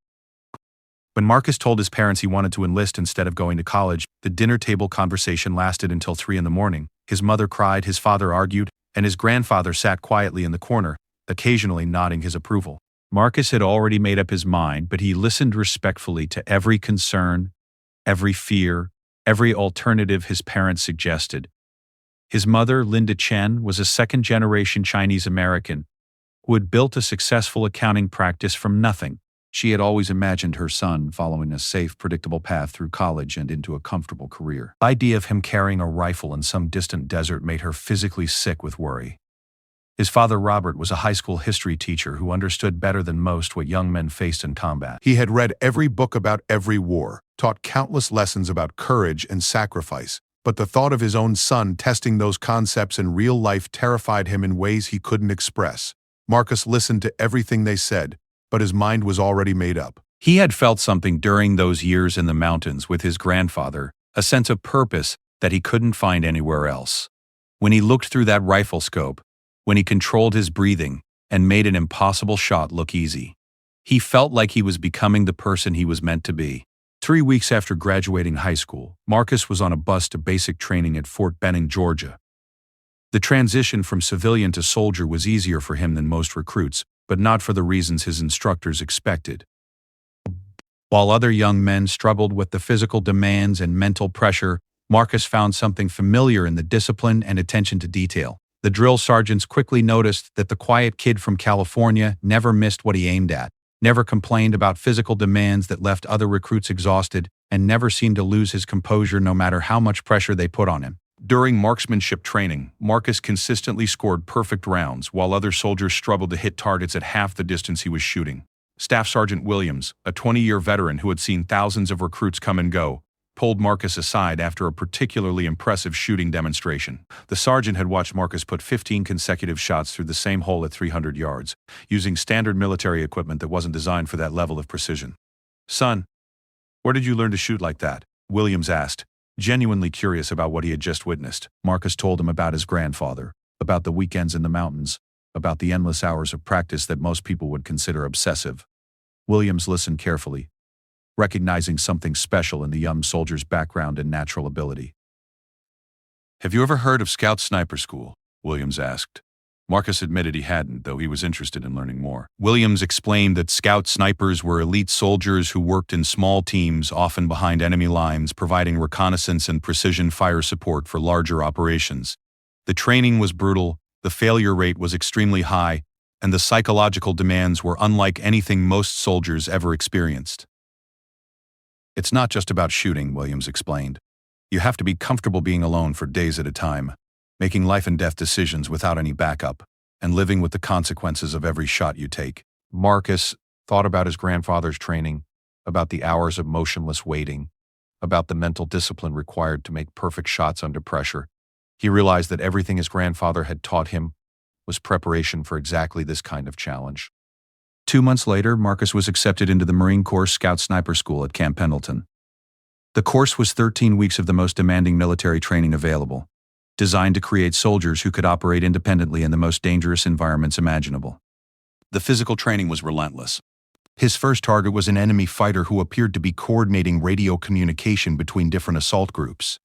When Marcus told his parents he wanted to enlist instead of going to college, the dinner table conversation lasted until 3 a.m. His mother cried, his father argued, and his grandfather sat quietly in the corner, occasionally nodding his approval. Marcus had already made up his mind, but he listened respectfully to every concern, every fear, every alternative his parents suggested. His mother, Linda Chen, was a second-generation Chinese American who had built a successful accounting practice from nothing. She had always imagined her son following a safe, predictable path through college and into a comfortable career. The idea of him carrying a rifle in some distant desert made her physically sick with worry. His father, Robert, was a high school history teacher who understood better than most what young men faced in combat. He had read every book about every war, taught countless lessons about courage and sacrifice, but the thought of his own son testing those concepts in real life terrified him in ways he couldn't express. Marcus listened to everything they said, but his mind was already made up. He had felt something during those years in the mountains with his grandfather, a sense of purpose that he couldn't find anywhere else. When he looked through that rifle scope, when he controlled his breathing and made an impossible shot look easy, he felt like he was becoming the person he was meant to be. 3 weeks after graduating high school, Marcus was on a bus to basic training at Fort Benning, Georgia. The transition from civilian to soldier was easier for him than most recruits, but not for the reasons his instructors expected. While other young men struggled with the physical demands and mental pressure, Marcus found something familiar in the discipline and attention to detail. The drill sergeants quickly noticed that the quiet kid from California never missed what he aimed at, never complained about physical demands that left other recruits exhausted, and never seemed to lose his composure no matter how much pressure they put on him. During marksmanship training, Marcus consistently scored perfect rounds, while other soldiers struggled to hit targets at half the distance he was shooting. Staff Sergeant Williams, a 20-year veteran who had seen thousands of recruits come and go, pulled Marcus aside after a particularly impressive shooting demonstration. The sergeant had watched Marcus put 15 consecutive shots through the same hole at 300 yards, using standard military equipment that wasn't designed for that level of precision. "Son, where did you learn to shoot like that?" Williams asked, genuinely curious about what he had just witnessed. Marcus told him about his grandfather, about the weekends in the mountains, about the endless hours of practice that most people would consider obsessive. Williams listened carefully, recognizing something special in the young soldier's background and natural ability. "Have you ever heard of Scout Sniper School?" Williams asked. Marcus admitted he hadn't, though he was interested in learning more. Williams explained that Scout snipers were elite soldiers who worked in small teams, often behind enemy lines, providing reconnaissance and precision fire support for larger operations. The training was brutal, the failure rate was extremely high, and the psychological demands were unlike anything most soldiers ever experienced. "It's not just about shooting," Williams explained. "You have to be comfortable being alone for days at a time, making life and death decisions without any backup, and living with the consequences of every shot you take." Marcus thought about his grandfather's training, about the hours of motionless waiting, about the mental discipline required to make perfect shots under pressure. He realized that everything his grandfather had taught him was preparation for exactly this kind of challenge. 2 months later, Marcus was accepted into the Marine Corps Scout Sniper School at Camp Pendleton. The course was 13 weeks of the most demanding military training available, designed to create soldiers who could operate independently in the most dangerous environments imaginable. The physical training was relentless. His first target was an enemy fighter who appeared to be coordinating radio communication between different assault groups.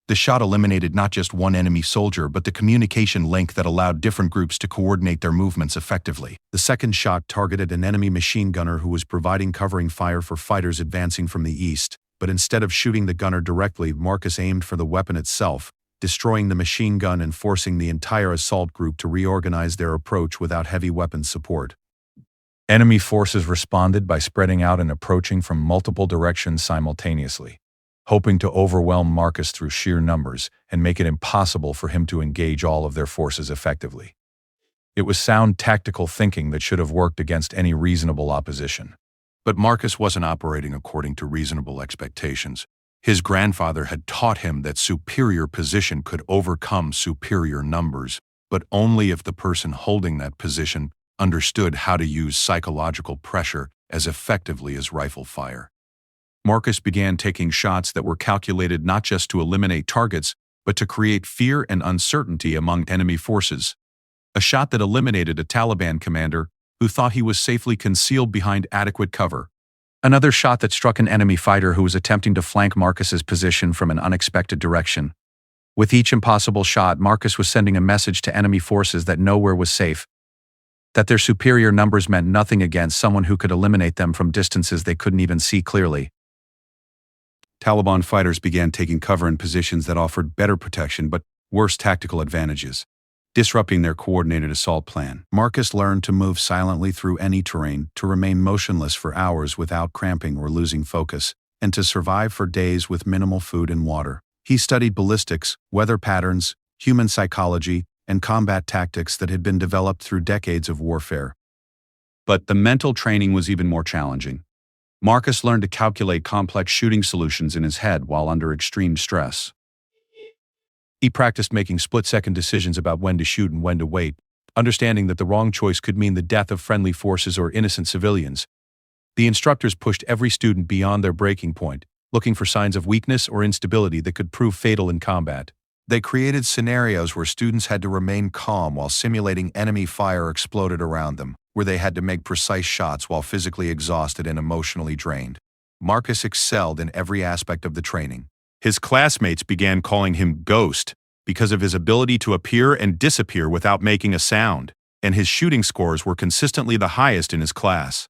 The shot eliminated not just one enemy soldier, but the communication link that allowed different groups to coordinate their movements effectively. The second shot targeted an enemy machine gunner who was providing covering fire for fighters advancing from the east, but instead of shooting the gunner directly, Marcus aimed for the weapon itself, destroying the machine gun and forcing the entire assault group to reorganize their approach without heavy weapons support. Enemy forces responded by spreading out and approaching from multiple directions simultaneously, hoping to overwhelm Marcus through sheer numbers and make it impossible for him to engage all of their forces effectively. It was sound tactical thinking that should have worked against any reasonable opposition. But Marcus wasn't operating according to reasonable expectations. His grandfather had taught him that superior position could overcome superior numbers, but only if the person holding that position understood how to use psychological pressure as effectively as rifle fire. Marcus began taking shots that were calculated not just to eliminate targets, but to create fear and uncertainty among enemy forces. A shot that eliminated a Taliban commander who thought he was safely concealed behind adequate cover. Another shot that struck an enemy fighter who was attempting to flank Marcus's position from an unexpected direction. With each impossible shot, Marcus was sending a message to enemy forces that nowhere was safe, that their superior numbers meant nothing against someone who could eliminate them from distances they couldn't even see clearly. Taliban fighters began taking cover in positions that offered better protection but Worse tactical advantages. Disrupting their coordinated assault plan. Marcus learned to move silently through any terrain, to remain motionless for hours without cramping or losing focus, and to survive for days with minimal food and water. He studied ballistics, weather patterns, human psychology, and combat tactics that had been developed through decades of warfare. But the mental training was even more challenging. Marcus learned to calculate complex shooting solutions in his head while under extreme stress. He practiced making split-second decisions about when to shoot and when to wait, understanding that the wrong choice could mean the death of friendly forces or innocent civilians. The instructors pushed every student beyond their breaking point, looking for signs of weakness or instability that could prove fatal in combat. They created scenarios where students had to remain calm while simulating enemy fire exploded around them, where they had to make precise shots while physically exhausted and emotionally drained. Marcus excelled in every aspect of the training. His classmates began calling him Ghost because of his ability to appear and disappear without making a sound, and his shooting scores were consistently the highest in his class.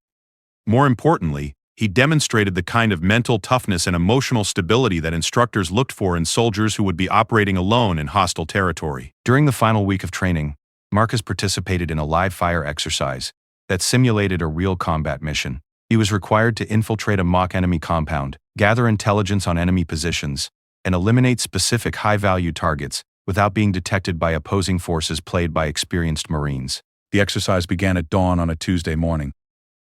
More importantly, he demonstrated the kind of mental toughness and emotional stability that instructors looked for in soldiers who would be operating alone in hostile territory. During the final week of training, Marcus participated in a live-fire exercise that simulated a real combat mission. He was required to infiltrate a mock enemy compound, gather intelligence on enemy positions, and eliminate specific high-value targets without being detected by opposing forces played by experienced Marines. The exercise began at dawn on a Tuesday morning.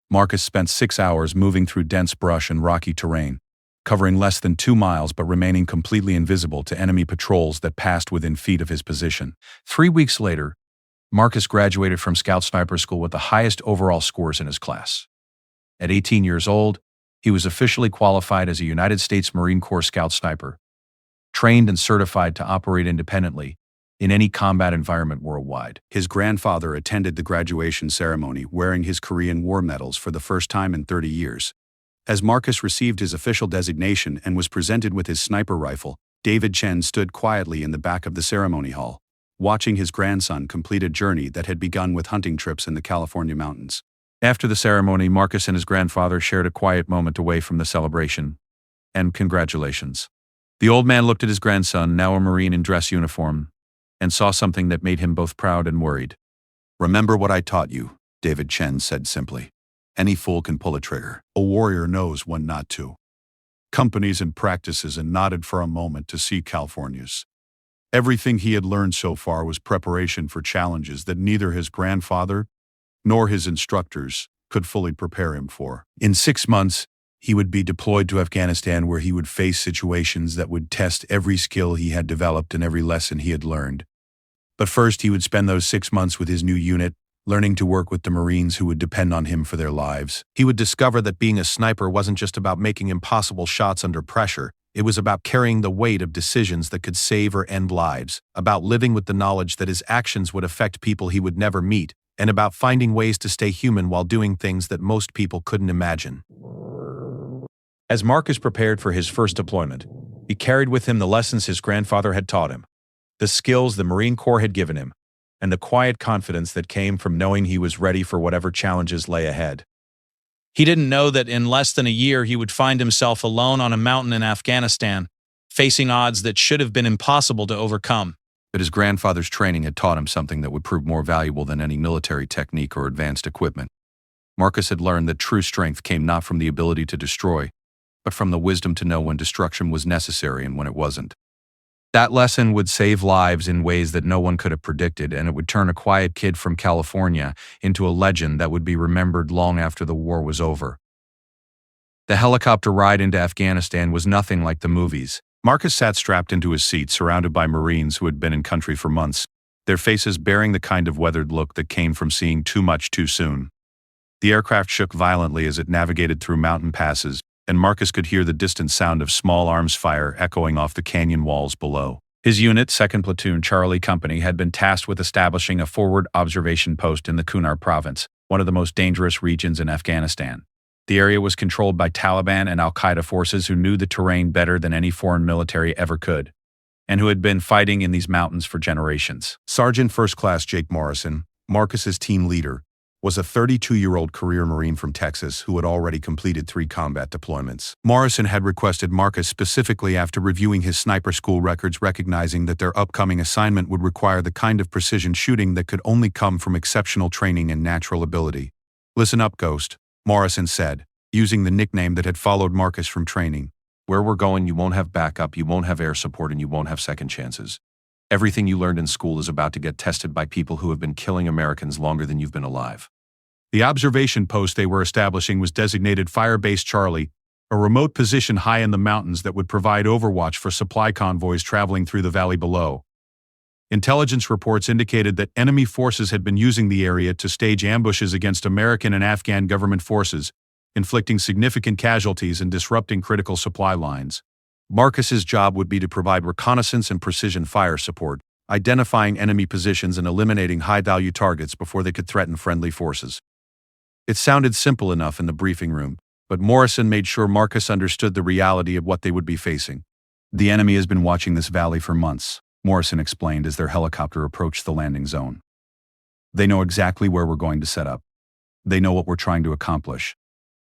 Marcus spent 6 hours moving through dense brush and rocky terrain, covering less than 2 miles but remaining completely invisible to enemy patrols that passed within feet of his position. 3 weeks later, Marcus graduated from Scout Sniper School with the highest overall scores in his class. At 18 years old, he was officially qualified as a United States Marine Corps Scout Sniper, trained and certified to operate independently in any combat environment worldwide. His grandfather attended the graduation ceremony wearing his Korean War medals for the first time in 30 years. As Marcus received his official designation and was presented with his sniper rifle, David Chen stood quietly in the back of the ceremony hall, watching his grandson complete a journey that had begun with hunting trips in the California mountains. After the ceremony, Marcus and his grandfather shared a quiet moment away from the celebration. And congratulations. The old man looked at his grandson, now a Marine in dress uniform, and saw something that made him both proud and worried. "Remember what I taught you," David Chen said simply. "Any fool can pull a trigger. A warrior knows when not to." Companies and practices and nodded for a moment to see California's. Everything he had learned so far was preparation for challenges that neither his grandfather nor his instructors could fully prepare him for. In 6 months, he would be deployed to Afghanistan, where he would face situations that would test every skill he had developed and every lesson he had learned. But first, he would spend those 6 months with his new unit, learning to work with the Marines who would depend on him for their lives. He would discover that being a sniper wasn't just about making impossible shots under pressure. It was about carrying the weight of decisions that could save or end lives, about living with the knowledge that his actions would affect people he would never meet, and about finding ways to stay human while doing things that most people couldn't imagine. As Marcus prepared for his first deployment, he carried with him the lessons his grandfather had taught him, the skills the Marine Corps had given him, and the quiet confidence that came from knowing he was ready for whatever challenges lay ahead. He didn't know that in less than a year he would find himself alone on a mountain in Afghanistan, facing odds that should have been impossible to overcome. But his grandfather's training had taught him something that would prove more valuable than any military technique or advanced equipment. Marcus had learned that true strength came not from the ability to destroy, but from the wisdom to know when destruction was necessary and when it wasn't. That lesson would save lives in ways that no one could have predicted, and it would turn a quiet kid from California into a legend that would be remembered long after the war was over. The helicopter ride into Afghanistan was nothing like the movies. Marcus sat strapped into his seat, surrounded by Marines who had been in country for months, their faces bearing the kind of weathered look that came from seeing too much too soon. The aircraft shook violently as it navigated through mountain passes, and Marcus could hear the distant sound of small arms fire echoing off the canyon walls below. His unit, 2nd Platoon Charlie Company, had been tasked with establishing a forward observation post in the Kunar province, one of the most dangerous regions in Afghanistan. The area was controlled by Taliban and al-Qaeda forces who knew the terrain better than any foreign military ever could, and who had been fighting in these mountains for generations. Sergeant First Class Jake Morrison, Marcus's team leader, was a 32-year-old career Marine from Texas who had already completed 3 combat deployments. Morrison had requested Marcus specifically after reviewing his sniper school records, recognizing that their upcoming assignment would require the kind of precision shooting that could only come from exceptional training and natural ability. "Listen up, Ghost," Morrison said, using the nickname that had followed Marcus from training. "Where we're going, you won't have backup, you won't have air support, and you won't have second chances. Everything you learned in school is about to get tested by people who have been killing Americans longer than you've been alive." The observation post they were establishing was designated Firebase Charlie, a remote position high in the mountains that would provide overwatch for supply convoys traveling through the valley below. Intelligence reports indicated that enemy forces had been using the area to stage ambushes against American and Afghan government forces, inflicting significant casualties and disrupting critical supply lines. Marcus's job would be to provide reconnaissance and precision fire support, identifying enemy positions and eliminating high-value targets before they could threaten friendly forces. It sounded simple enough in the briefing room, but Morrison made sure Marcus understood the reality of what they would be facing. "The enemy has been watching this valley for months," Morrison explained as their helicopter approached the landing zone. "They know exactly where we're going to set up. They know what we're trying to accomplish.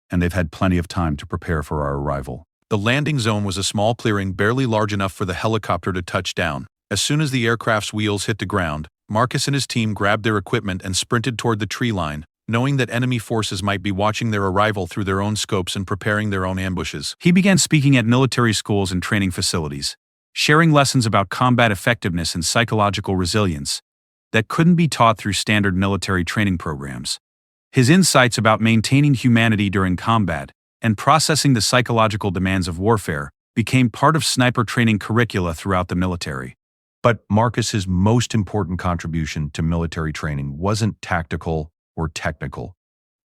And they've had plenty of time to prepare for our arrival." The landing zone was a small clearing barely large enough for the helicopter to touch down. As soon as the aircraft's wheels hit the ground, Marcus and his team grabbed their equipment and sprinted toward the tree line, knowing that enemy forces might be watching their arrival through their own scopes and preparing their own ambushes. He began speaking at military schools and training facilities, sharing lessons about combat effectiveness and psychological resilience that couldn't be taught through standard military training programs. His insights about maintaining humanity during combat and processing the psychological demands of warfare became part of sniper training curricula throughout the military. But Marcus's most important contribution to military training wasn't tactical or technical.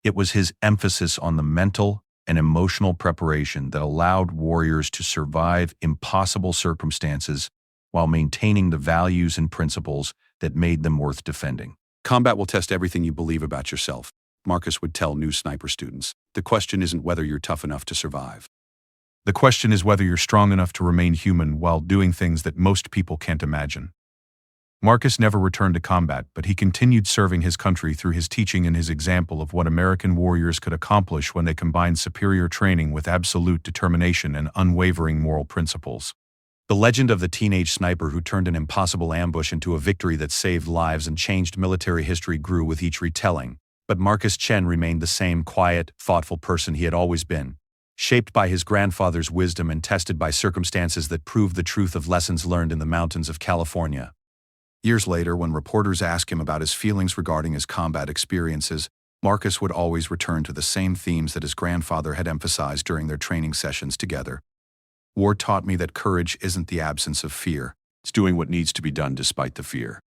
It was his emphasis on the mental and emotional preparation that allowed warriors to survive impossible circumstances while maintaining the values and principles that made them worth defending. "Combat will test everything you believe about yourself," Marcus would tell new sniper students. "The question isn't whether you're tough enough to survive. The question is whether you're strong enough to remain human while doing things that most people can't imagine." Marcus never returned to combat, but he continued serving his country through his teaching and his example of what American warriors could accomplish when they combined superior training with absolute determination and unwavering moral principles. The legend of the teenage sniper who turned an impossible ambush into a victory that saved lives and changed military history grew with each retelling, but Marcus Chen remained the same quiet, thoughtful person he had always been, shaped by his grandfather's wisdom and tested by circumstances that proved the truth of lessons learned in the mountains of California. Years later, when reporters asked him about his feelings regarding his combat experiences, Marcus would always return to the same themes that his grandfather had emphasized during their training sessions together. "War taught me that courage isn't the absence of fear. It's doing what needs to be done despite the fear."